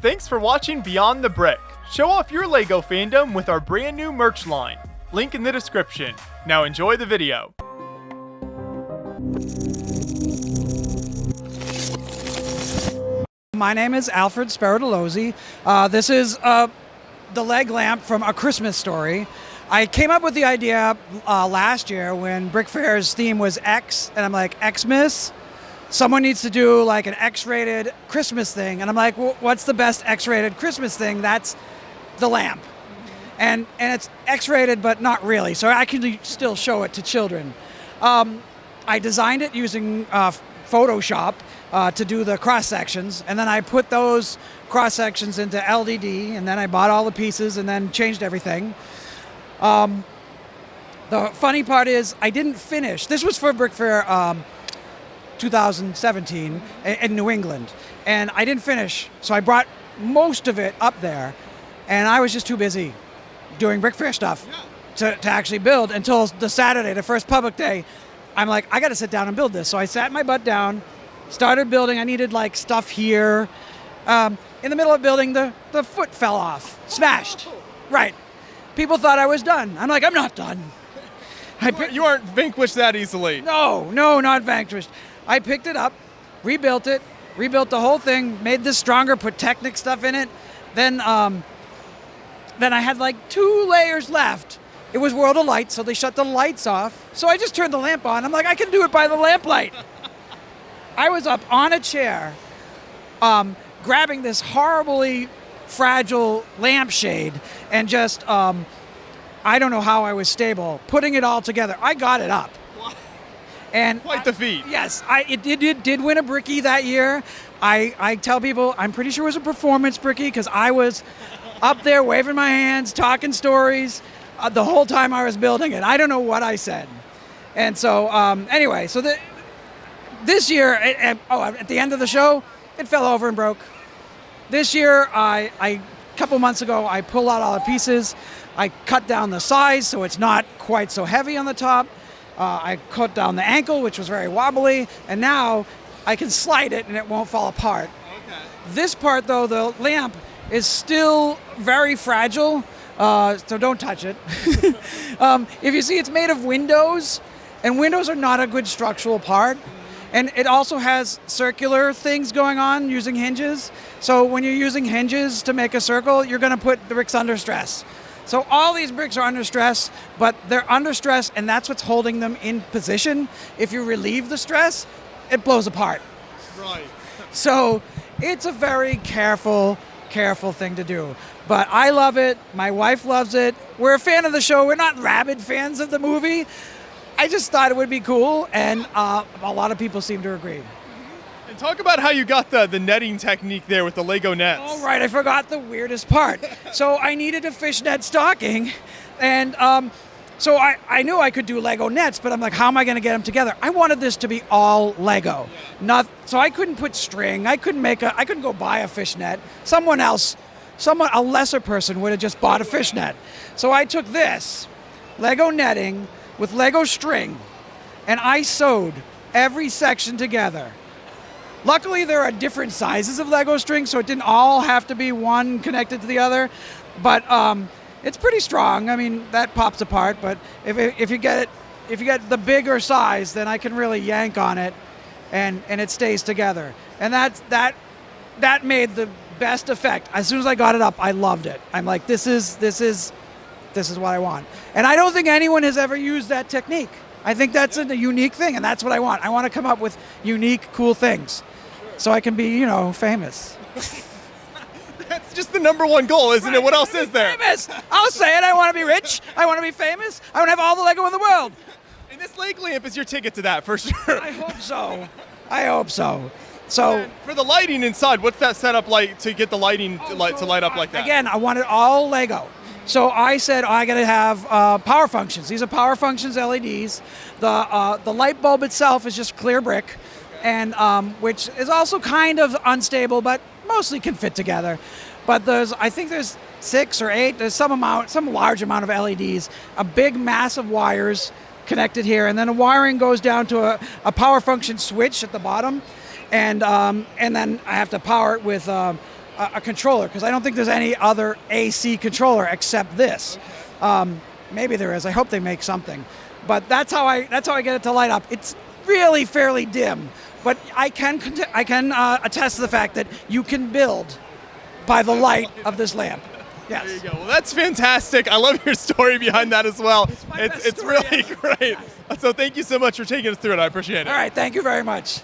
Thanks for watching Beyond the Brick. Show off your LEGO fandom with our brand new merch line. Link in the description. Now enjoy the video. My name is Alfred Speredelozzi. This is the leg lamp from A Christmas Story. I came up with the idea last year when BrickFair's theme was X, and I'm like, Xmas? Someone needs to do like an X-rated Christmas thing. And I'm like, well, what's the best X-rated Christmas thing? That's the lamp. And it's X-rated, but not really. So I can still show it to children. I designed it using Photoshop to do the cross sections. And then I put those cross sections into LDD, and then I bought all the pieces and then changed everything. The funny part is I didn't finish. This was for BrickFair 2017 in New England, and I didn't finish, so I brought most of it up there, and I was just too busy doing BrickFair stuff to actually build until the Saturday, the first public day. I'm like, I got to sit down and build this. So I sat my butt down, started building. I needed like stuff here. In the middle of building, the foot fell off, smashed. Right. People thought I was done. I'm like, I'm not done. You aren't vanquished that easily. No, not vanquished. I picked it up, rebuilt the whole thing, made this stronger, put Technic stuff in it. Then I had like 2 layers left. It was World of Light, so they shut the lights off. So I just turned the lamp on. I'm like, I can do it by the lamplight. I was up on a chair, grabbing this horribly fragile lampshade and just, I don't know how I was stable, putting it all together. I got it up. And quite the feat. Yes, it did win a Brickie that year. I tell people I'm pretty sure it was a performance Brickie because I was up there waving my hands, talking stories the whole time I was building it. I don't know what I said. And so anyway, so this year, at the end of the show, it fell over and broke. This year, a couple months ago, I pulled out all the pieces. I cut down the size so it's not quite so heavy on the top. I cut down the ankle, which was very wobbly, and now I can slide it and it won't fall apart. Okay. This part, though, the lamp is still very fragile, so don't touch it. If you see, it's made of windows, and windows are not a good structural part. And it also has circular things going on using hinges. So when you're using hinges to make a circle, you're going to put the bricks under stress. So all these bricks are under stress, but they're under stress, and that's what's holding them in position. If you relieve the stress, it blows apart. Right. So it's a very careful thing to do. But I love it. My wife loves it. We're a fan of the show. We're not rabid fans of the movie. I just thought it would be cool, and a lot of people seem to agree. And talk about how you got the netting technique there with the Lego nets. Oh, right. I forgot the weirdest part. So I needed a fishnet stocking, and so I knew I could do Lego nets, but I'm like, how am I going to get them together? I wanted this to be all Lego. So I couldn't put string. I couldn't go buy a fishnet. A lesser person would have just bought a fishnet. So I took this Lego netting with Lego string, and I sewed every section together. Luckily, there are different sizes of Lego string, so it didn't all have to be one connected to the other, but it's pretty strong. I mean, that pops apart, but if you get the bigger size, then I can really yank on it, and it stays together. And that made the best effect. As soon as I got it up, I loved it. I'm like, this is what I want. And I don't think anyone has ever used that technique. I think that's a unique thing, and that's what I want. I want to come up with unique, cool things so I can be, famous. That's just the #1 goal, isn't it? What else is there? Famous! I'll say it. I want to be rich. I want to be famous. I want to have all the Lego in the world. And this leg lamp is your ticket to that, for sure. I hope so. So for the lighting inside, what's that setup like to get the lighting to light up like that? Again, I want it all Lego. So I said, I got to have power functions. These are power functions LEDs. The light bulb itself is just clear brick, and which is also kind of unstable, but mostly can fit together. But I think there's 6 or 8. There's some large amount of LEDs, a big mass of wires connected here, and then the wiring goes down to a power function switch at the bottom, and then I have to power it with a controller, because I don't think there's any other AC controller except this. Maybe there is. I hope they make something. But that's how I get it to light up. It's really fairly dim, but I can attest to the fact that you can build by the light of this lamp. Yes. There you go. Well, that's fantastic. I love your story behind that as well. It's my best It's story really ever. great. So thank you so much for taking us through it. I appreciate it. All right. Thank you very much.